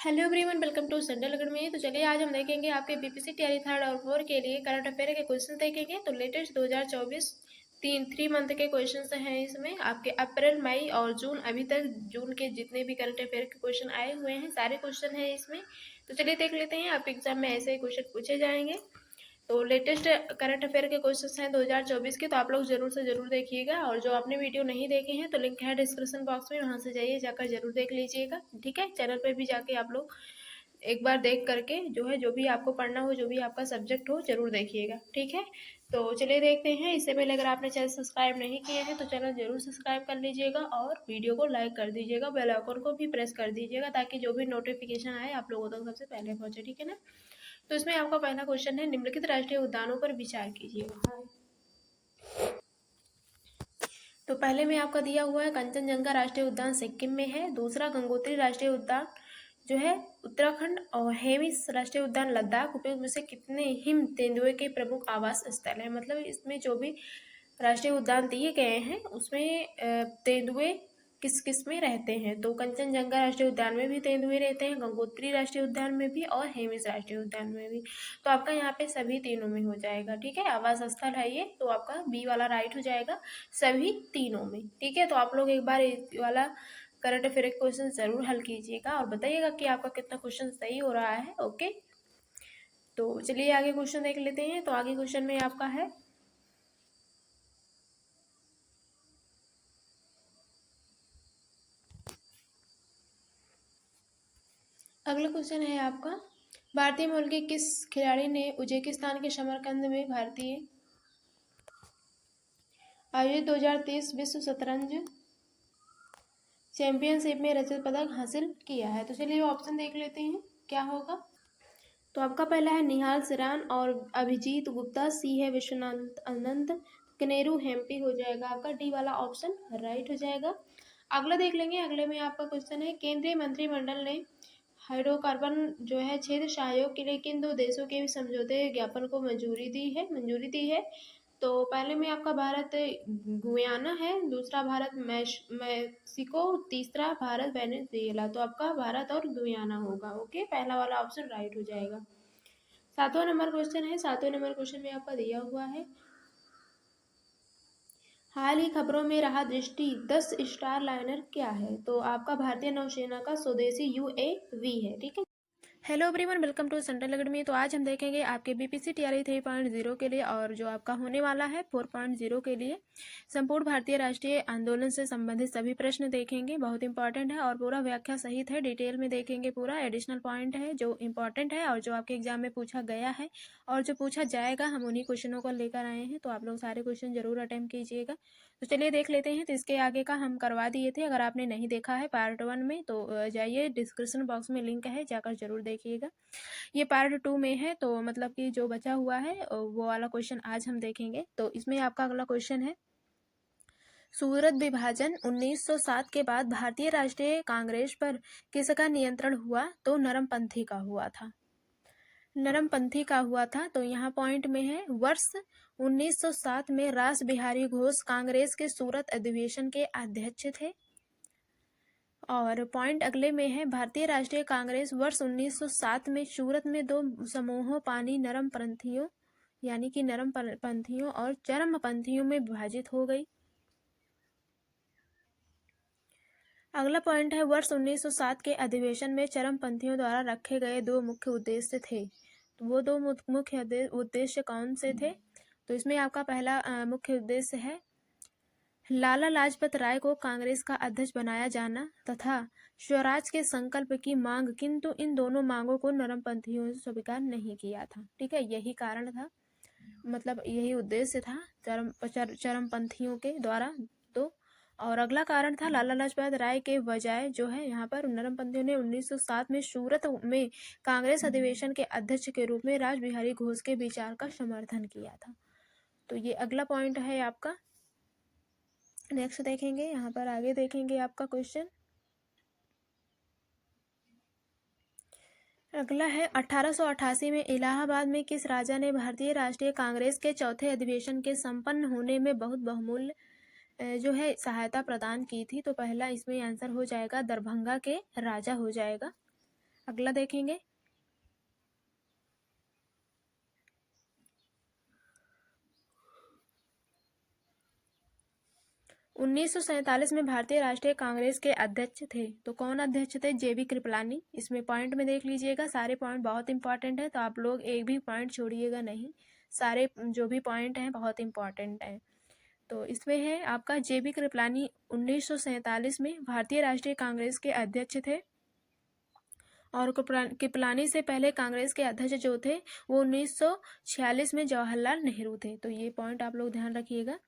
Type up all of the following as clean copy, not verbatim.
Hello everyone, welcome to Central Academy. तो चलिए आज हम देखेंगे आपके बीपीएससी टीआरई थर्ड और फोर के लिए करंट अफेयर के क्वेश्चन देखेंगे। तो लेटेस्ट 2024 थ्री मंथ के क्वेश्चन हैं इसमें। आपके अप्रैल, मई और जून, अभी तक जून के जितने भी करंट अफेयर के क्वेश्चन आए हुए हैं सारे क्वेश्चन हैं इसमें। तो चलिए देख लेते हैं, आपके एग्जाम में ऐसे ही क्वेश्चन पूछे जाएंगे। तो लेटेस्ट करंट अफेयर के क्वेश्चंस हैं 2024 के, तो आप लोग जरूर से जरूर देखिएगा। और जो आपने वीडियो नहीं देखे हैं तो लिंक है डिस्क्रिप्शन बॉक्स में, वहां से जाइए, जाकर जरूर देख लीजिएगा। ठीक है, चैनल पे भी जाके आप लोग एक बार देख करके जो है, जो भी आपको पढ़ना हो, जो भी आपका सब्जेक्ट हो, जरूर देखिएगा। ठीक है, तो चलिए देखते हैं। इससे पहले अगर आपने चैनल सब्सक्राइब नहीं किया है तो चैनल जरूर सब्सक्राइब कर लीजिएगा और वीडियो को लाइक कर दीजिएगा, बेल आइकन को भी प्रेस कर दीजिएगा, ताकि जो भी नोटिफिकेशन आए आप लोगों तक सबसे पहले पहुंचे। ठीक है ना। तो इसमें आपका पहला क्वेश्चन है, निम्नलिखित राष्ट्रीय उद्यानों पर विचार कीजिए। तो पहले में आपका दिया हुआ है कंचनजंगा राष्ट्रीय उद्यान सिक्किम में है। दूसरा गंगोत्री राष्ट्रीय उद्यान जो है उत्तराखंड, और हेमिस राष्ट्रीय उद्यान लद्दाख। उपयुक्त में से कितने हिम तेंदुए के प्रमुख आवास स्थल है? मतलब इसमें जो भी राष्ट्रीय उद्यान दिए गए हैं उसमें तेंदुए किस किस में रहते हैं। तो कंचनजंगा राष्ट्रीय उद्यान में भी तेंदुए रहते हैं, गंगोत्री राष्ट्रीय उद्यान में भी और हेमिस राष्ट्रीय उद्यान में भी। तो आपका यहाँ पे सभी तीनों में हो जाएगा। ठीक है, आवास स्थल है ये, तो आपका बी वाला राइट हो जाएगा, सभी तीनों में। ठीक है, तो आप लोग एक बार ये वाला करंट अफेयर क्वेश्चन जरूर हल कीजिएगा और बताइएगा कि आपका कितना क्वेश्चन सही हो रहा है। ओके, तो चलिए आगे क्वेश्चन देख लेते हैं। तो आगे क्वेश्चन में आपका है, अगला क्वेश्चन है आपका, भारतीय मूल के किस खिलाड़ी ने उज्बेकिस्तान के समरकंद में भारतीय आयोजित 2023 विश्व शतरंज चैंपियनशिप में रजत पदक हासिल किया है? तो चलिए ऑप्शन देख लेते हैं क्या होगा। तो आपका पहला है निहाल सिरान और अभिजीत गुप्ता, सी है विश्वनाथ आनंद, कनेरू हेम्पी हो जाएगा आपका, डी वाला ऑप्शन राइट हो जाएगा। अगला देख लेंगे। अगले में आपका क्वेश्चन है, केंद्रीय मंत्रिमंडल ने हाइड्रोकार्बन जो है क्षेत्र सहयोग के लिए किन दो देशों के समझौते ज्ञापन को मंजूरी दी है? तो पहले में आपका भारत गुयाना है, दूसरा भारत मैक्सिको, तीसरा भारत वेनेजुएला। तो आपका भारत और गुयाना होगा। ओके, पहला वाला ऑप्शन राइट हो जाएगा। सातवां नंबर क्वेश्चन है। सातवें नंबर क्वेश्चन में आपका दिया हुआ है, हाल ही खबरों में रहा दृष्टि 10 स्टार लाइनर क्या है? तो आपका भारतीय नौसेना का स्वदेशी UAV है। ठीक है, hello everyone, welcome to Central Academy. तो आज हम देखेंगे आपके बीपीएससी टीआरई 3.0 के लिए और जो आपका होने वाला है 4.0 के लिए संपूर्ण भारतीय राष्ट्रीय आंदोलन से संबंधित सभी प्रश्न देखेंगे। बहुत इंपॉर्टेंट है और पूरा व्याख्या सहित है, डिटेल में देखेंगे। पूरा एडिशनल पॉइंट है जो इंपॉर्टेंट है और जो आपके एग्जाम में पूछा गया है और जो पूछा जाएगा, हम उन्हीं क्वेश्चनों को लेकर आए हैं। तो आप लोग सारे क्वेश्चन जरूर अटेम्प्ट कीजिएगा। तो चलिए देख लेते हैं। तो इसके आगे का हम करवा दिए थे, अगर आपने नहीं देखा है पार्ट 1 में तो जाइए, डिस्क्रिप्शन बॉक्स में लिंक है, जाकर जरूर देखिएगा। ये पार्ट 2 में है, तो मतलब कि जो बचा हुआ है वो वाला क्वेश्चन आज हम देखेंगे। तो इसमें आपका अगला क्वेश्चन है, सूरत विभाजन 1907 के बाद भारतीय राष्ट्रीय कांग्रेस पर किसका नियंत्रण हुआ? तो नरमपंथी का हुआ था। नरमपंथी का हुआ था। तो यहाँ पॉइंट में है, वर्ष 1907 में रास बिहारी घोष कांग्रेस के सूरत अधिवेशन के अध्यक्ष थे। और पॉइंट अगले में है, भारतीय राष्ट्रीय कांग्रेस वर्ष 1907 में सूरत में दो समूहों पानी नरमपंथियों यानी कि नरमपंथियों और चरमपंथियों में विभाजित हो गई। अगला पॉइंट है, वर्ष 1907 के अधिवेशन में चरमपंथियों द्वारा रखे गए दो मुख्य उद्देश्य थे। तो वो दो मुख्य उद्देश्य कौन से थे? तो इसमें आपका पहला मुख्य उद्देश्य है लाला लाजपत राय को कांग्रेस का अध्यक्ष बनाया जाना तथा स्वराज के संकल्प की मांग, किंतु इन दोनों मांगों को नरमपंथियों ने स्वीकार नहीं किया था। ठीक है, यही कारण था, मतलब यही उद्देश्य था चरमपंथियों के द्वारा। तो और अगला कारण था, लाला लाजपत राय के बजाय जो है यहाँ पर नरमपंथियों ने 1907 में सूरत में कांग्रेस अधिवेशन के अध्यक्ष के रूप में रास बिहारी घोष के विचार का समर्थन किया था। तो ये अगला पॉइंट है आपका। नेक्स्ट देखेंगे, यहाँ पर आगे देखेंगे आपका क्वेश्चन। अगला है, 1888 में इलाहाबाद में किस राजा ने भारतीय राष्ट्रीय कांग्रेस के चौथे अधिवेशन के संपन्न होने में बहुत बहुमूल्य जो है सहायता प्रदान की थी? तो पहला इसमें आंसर हो जाएगा दरभंगा के राजा हो जाएगा। अगला देखेंगे 1947 में भारतीय राष्ट्रीय कांग्रेस के अध्यक्ष थे, तो कौन अध्यक्ष थे? जेबी कृपलानी। इसमें पॉइंट में देख लीजिएगा, सारे पॉइंट बहुत इंपॉर्टेंट है, तो आप लोग एक भी पॉइंट छोड़िएगा नहीं, सारे जो भी पॉइंट हैं बहुत इंपॉर्टेंट हैं। तो इसमें है आपका जेबी कृपलानी 1947 में भारतीय राष्ट्रीय कांग्रेस के अध्यक्ष थे, और कृपलानी से पहले कांग्रेस के अध्यक्ष जो थे वो 1946 में जवाहरलाल नेहरू थे, तो ये पॉइंट आप लोग ध्यान रखिएगा।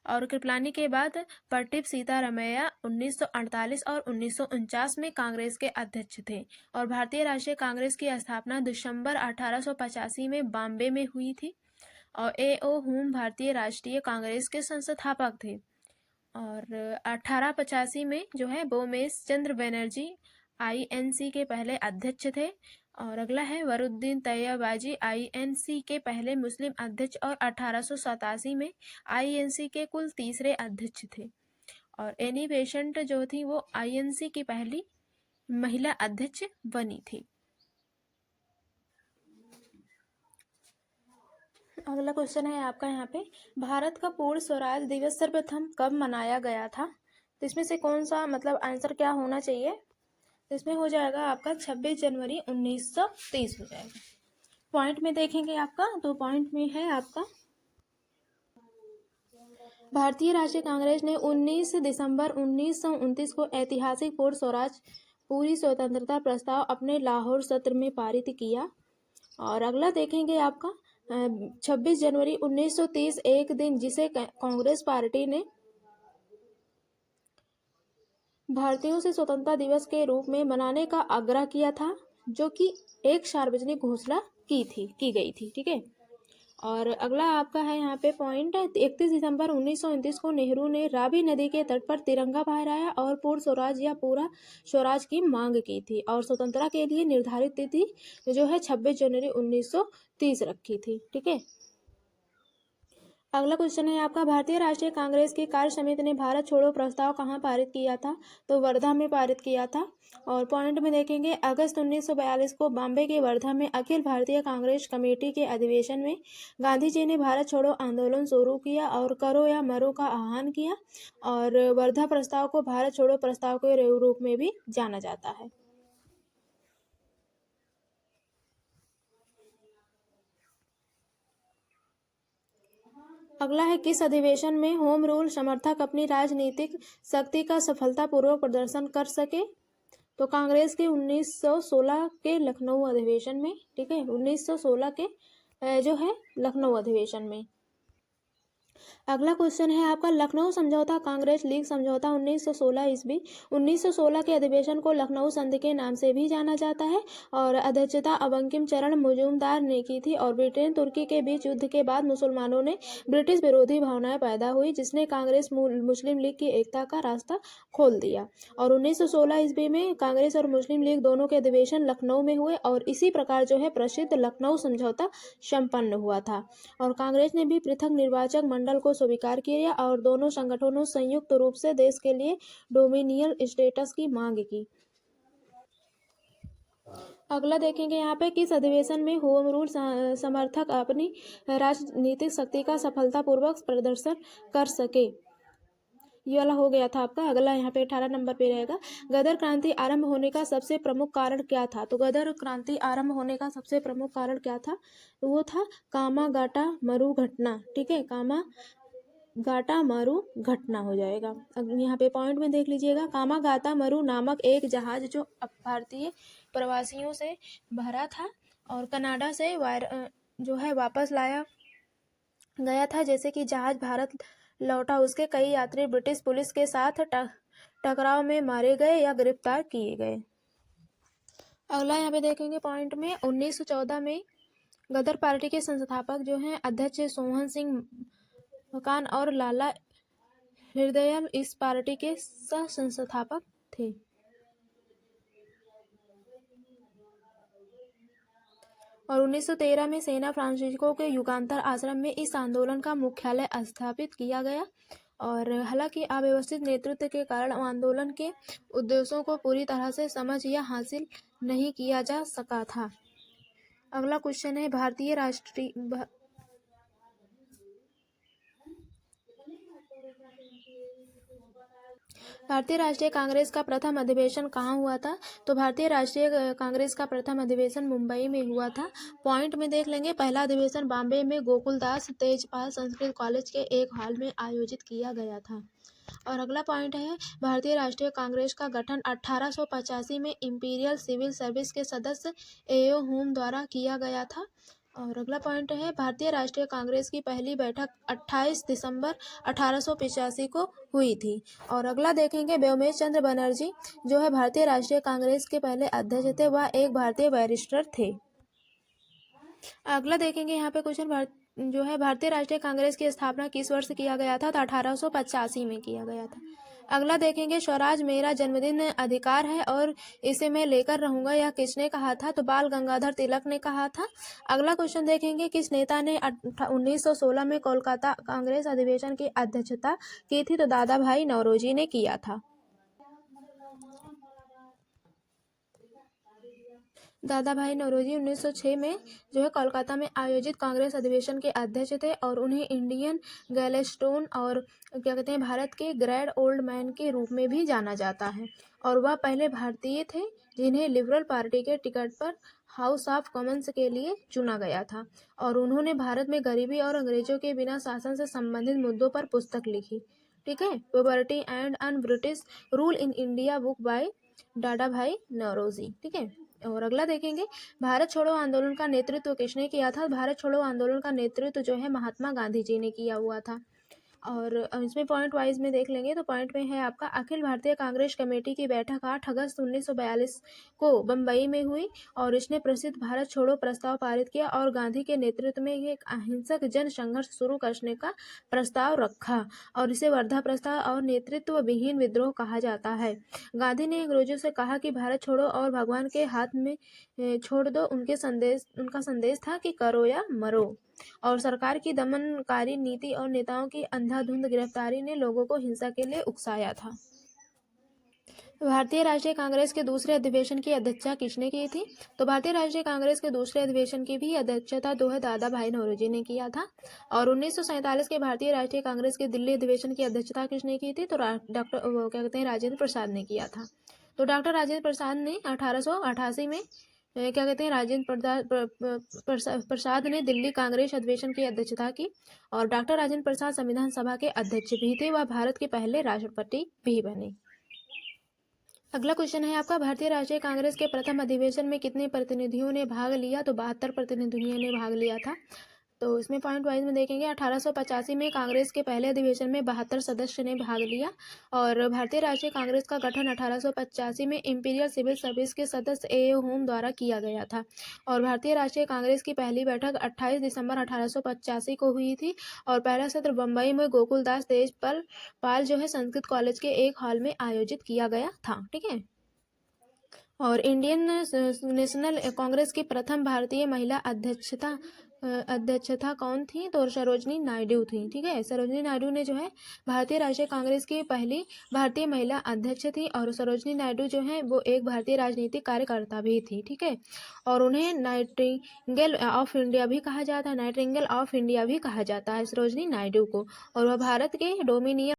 और कृपलानी के बाद प्रदीप सीतारमैया 1948 और 1949 में कांग्रेस के अध्यक्ष थे, और भारतीय राष्ट्रीय कांग्रेस की स्थापना दिसंबर 1885 में बॉम्बे में हुई थी, और A.O. हुम भारतीय राष्ट्रीय कांग्रेस के संस्थापक थे। और 1885 में जो है बोमेश चंद्र बनर्जी INC के पहले अध्यक्ष थे। और अगला है वरुद्दीन तैयबाजी INC के पहले मुस्लिम अध्यक्ष, और 1887 में INC के कुल तीसरे अध्यक्ष थे। और एनी बेसेंट जो थी वो INC की पहली महिला अध्यक्ष बनी थी। अगला क्वेश्चन है आपका यहाँ पे, भारत का पूर्ण स्वराज दिवस सर्वप्रथम कब मनाया गया था? तो इसमें से कौन सा मतलब आंसर क्या होना चाहिए? तो इसमें हो जाएगा आपका 26 जनवरी 1930 हो जाएगा। पॉइंट में देखेंगे आपका, तो पॉइंट में है आपका भारतीय राष्ट्रीय कांग्रेस ने 19 दिसंबर 1929 को ऐतिहासिक पूर्ण स्वराज पूरी स्वतंत्रता प्रस्ताव अपने लाहौर सत्र में पारित किया। और अगला देखेंगे आपका 26 जनवरी 1930 एक दिन जिसे कांग्रेस पार्टी ने भारतीयों से स्वतंत्रता दिवस के रूप में मनाने का आग्रह किया था, जो कि एक सार्वजनिक घोषणा की गई थी। ठीक है। और अगला आपका है यहाँ पे पॉइंट 31 दिसंबर 1929 को नेहरू ने रावी नदी के तट पर तिरंगा फहराया और पूर्ण स्वराज या पूरा स्वराज की मांग की थी, और स्वतंत्रता के लिए निर्धारित तिथि जो है 26 जनवरी 1930 रखी थी। ठीक है। अगला क्वेश्चन है आपका, भारतीय राष्ट्रीय कांग्रेस की कार्य समिति ने भारत छोड़ो प्रस्ताव कहाँ पारित किया था? तो वर्धा में पारित किया था। और पॉइंट में देखेंगे अगस्त 1942 को बॉम्बे के वर्धा में अखिल भारतीय कांग्रेस कमेटी के अधिवेशन में गांधी जी ने भारत छोड़ो आंदोलन शुरू किया और करो या मरो का आह्वान किया, और वर्धा प्रस्ताव को भारत छोड़ो प्रस्ताव के रूप में भी जाना जाता है। अगला है किस अधिवेशन में होम रूल समर्थक अपनी राजनीतिक शक्ति का सफलतापूर्वक प्रदर्शन कर सके? तो कांग्रेस के 1916 के लखनऊ अधिवेशन में। ठीक है, 1916 के जो है लखनऊ अधिवेशन में। अगला क्वेश्चन है आपका, लखनऊ समझौता कांग्रेस लीग समझौता 1916 ईस्वी 1916 के अधिवेशन को लखनऊ संधि के नाम से भी जाना जाता है, और अध्यक्षता बंकिम चरण मजूमदार ने की थी। और ब्रिटेन तुर्की के बीच युद्ध के बाद मुसलमानों ने ब्रिटिश विरोधी भावनाएं पैदा हुई, जिसने कांग्रेस मुस्लिम लीग की एकता का रास्ता खोल दिया। और 1916 ईस्वी में कांग्रेस और मुस्लिम लीग दोनों के अधिवेशन लखनऊ में हुए, और इसी प्रकार जो है प्रसिद्ध लखनऊ समझौता संपन्न हुआ था। और कांग्रेस ने भी पृथक निर्वाचक मंडल को स्वीकार किया, और दोनों संगठनों संयुक्त रूप से देश के लिए डोमिनियल स्टेटस की मांग की। अगला देखेंगे यहाँ पे, किस अधिवेशन में होम रूल समर्थक अपनी राजनीतिक शक्ति का सफलतापूर्वक प्रदर्शन कर सके? ये वाला हो गया था आपका। अगला यहाँ पे 18 नंबर पे रहेगा, गदर क्रांति आरंभ होने का सबसे प्रमुख कारण क्या था? तो गदर क्रांति आरंभ होने का सबसे प्रमुख कारण क्या था? तो वो था कामागाटा मरु घटना। ठीक है, कामागाटा मरु घटना हो जाएगा। अब यहाँ पे पॉइंट में देख लीजिएगा, कामागाटा मरु नामक एक जहाज जो भारतीय प्रवासियों से भरा था और कनाडा से जो है वापस लाया गया था। जैसे कि जहाज भारत लौटा, उसके कई यात्री ब्रिटिश पुलिस के साथ टकराव में मारे गए या गिरफ्तार किए गए। अगला यहाँ पे देखेंगे पॉइंट में 1914 में गदर पार्टी के संस्थापक जो हैं अध्यक्ष सोहन सिंह मकान और लाला हृदयाल इस पार्टी के सह संस्थापक थे। और 1913 में सेना फ्रांसिस्को के युगांतर आश्रम में इस आंदोलन का मुख्यालय स्थापित किया गया। और हालांकि अव्यवस्थित नेतृत्व के कारण आंदोलन के उद्देश्यों को पूरी तरह से समझ या हासिल नहीं किया जा सका था। अगला क्वेश्चन है भारतीय राष्ट्रीय कांग्रेस का प्रथम अधिवेशन कहाँ हुआ था? तो भारतीय राष्ट्रीय कांग्रेस का प्रथम अधिवेशन मुंबई में हुआ था। पॉइंट में देख लेंगे, पहला अधिवेशन बॉम्बे में गोकुलदास तेजपाल संस्कृत कॉलेज के एक हॉल में आयोजित किया गया था। और अगला पॉइंट है, भारतीय राष्ट्रीय कांग्रेस का गठन 1885 में इंपीरियल सिविल सर्विस के सदस्य एओ हुम द्वारा किया गया था। और अगला पॉइंट है, भारतीय राष्ट्रीय कांग्रेस की पहली बैठक 28 दिसंबर 1885 को हुई थी। और अगला देखेंगे, व्योमेश चंद्र बनर्जी जो है भारतीय राष्ट्रीय कांग्रेस के पहले अध्यक्ष थे, वह एक भारतीय बैरिस्टर थे। अगला देखेंगे यहाँ पे क्वेश्चन, जो है भारतीय राष्ट्रीय कांग्रेस की स्थापना किस वर्ष किया गया था? तो 1885 में किया गया था। अगला देखेंगे, स्वराज मेरा जन्मदिन अधिकार है और इसे मैं लेकर रहूंगा, यह किसने कहा था? तो बाल गंगाधर तिलक ने कहा था। अगला क्वेश्चन देखेंगे, किस नेता ने 1916 में कोलकाता कांग्रेस अधिवेशन की अध्यक्षता की थी? तो दादा भाई नौरोजी ने किया था। दादा भाई नौरोजी 1906 में जो है कोलकाता में आयोजित कांग्रेस अधिवेशन के अध्यक्ष थे और उन्हें इंडियन गैलेस्टोन और क्या कहते हैं, भारत के ग्रेट ओल्ड मैन के रूप में भी जाना जाता है। और वह पहले भारतीय थे जिन्हें लिबरल पार्टी के टिकट पर हाउस ऑफ कॉमन्स के लिए चुना गया था। और उन्होंने भारत में गरीबी और अंग्रेजों के बिना शासन से संबंधित मुद्दों पर पुस्तक लिखी। ठीक है, poverty and un British rule in India book by दादा भाई नौरोजी। ठीक है, और अगला देखेंगे, भारत छोड़ो आंदोलन का नेतृत्व किसने किया था? भारत छोड़ो आंदोलन का नेतृत्व जो है महात्मा गांधी जी ने किया हुआ था। और इसमें पॉइंट वाइज में देख लेंगे, तो पॉइंट में है आपका, अखिल भारतीय कांग्रेस कमेटी की बैठक 8 अगस्त 1942 को बम्बई में हुई और इसने प्रसिद्ध भारत छोड़ो प्रस्ताव पारित किया और गांधी के नेतृत्व में एक अहिंसक जन संघर्ष शुरू करने का प्रस्ताव रखा और इसे वर्धा प्रस्ताव और नेतृत्व विहीन विद्रोह कहा जाता है। गांधी ने अंग्रेजों से कहा कि भारत छोड़ो और भगवान के हाथ में छोड़ दो। उनका संदेश था कि करो या मरो। और सरकार की दमनकारी नीति और नेताओं की अंधाधुंध गिरफ्तारी ने लोगों को हिंसा के लिए उकसाया था। भारतीय राष्ट्रीय कांग्रेस के दूसरे अधिवेशन की अध्यक्षता किसने की थी? तो भारतीय राष्ट्रीय कांग्रेस के दूसरे अधिवेशन की भी अध्यक्षता जो है दादा भाई नौरोजी ने किया था। और 1947 के भारतीय राष्ट्रीय कांग्रेस के दिल्ली अधिवेशन की अध्यक्षता किसने की थी? तो डॉक्टर क्या कहते हैं, राजेंद्र प्रसाद ने किया था। तो डॉक्टर राजेंद्र प्रसाद ने 1888 में क्या कहते हैं, प्रसाद ने दिल्ली कांग्रेस अधिवेशन की अध्यक्षता की। और डॉक्टर राजेंद्र प्रसाद संविधान सभा के अध्यक्ष भी थे, वह भारत के पहले राष्ट्रपति भी बने। अगला क्वेश्चन है आपका, भारतीय राष्ट्रीय कांग्रेस के प्रथम अधिवेशन में कितने प्रतिनिधियों ने भाग लिया? तो 72 प्रतिनिधियों ने भाग लिया था। तो इसमें पॉइंट वाइज में देखेंगे, 1885 में कांग्रेस के पहले अधिवेशन में 72 सदस्य ने भाग लिया। और भारतीय राष्ट्रीय कांग्रेस का गठन 1885 में इंपीरियल सिविल सर्विस के सदस्य एओ हुम द्वारा किया गया था। और भारतीय राष्ट्रीय कांग्रेस की पहली बैठक 28 दिसंबर 1885 को हुई थी और पहला सत्र बम्बई में गोकुलदास तेजपाल जो है संस्कृत कॉलेज के एक हॉल में आयोजित किया गया था। ठीक है, और इंडियन नेशनल कांग्रेस की प्रथम भारतीय महिला अध्यक्षता कौन थी? तो सरोजनी नायडू थी। ठीक है, सरोजनी नायडू ने जो है भारतीय राष्ट्रीय कांग्रेस की पहली भारतीय महिला अध्यक्ष थी और सरोजनी नायडू जो है वो एक भारतीय राजनीतिक कार्यकर्ता भी थी। ठीक है, और उन्हें नाइटिंगेल ऑफ इंडिया भी कहा जाता है, नाइटिंगेल ऑफ इंडिया भी कहा जाता है सरोजनी नायडू को। और वह भारत के डोमिनियन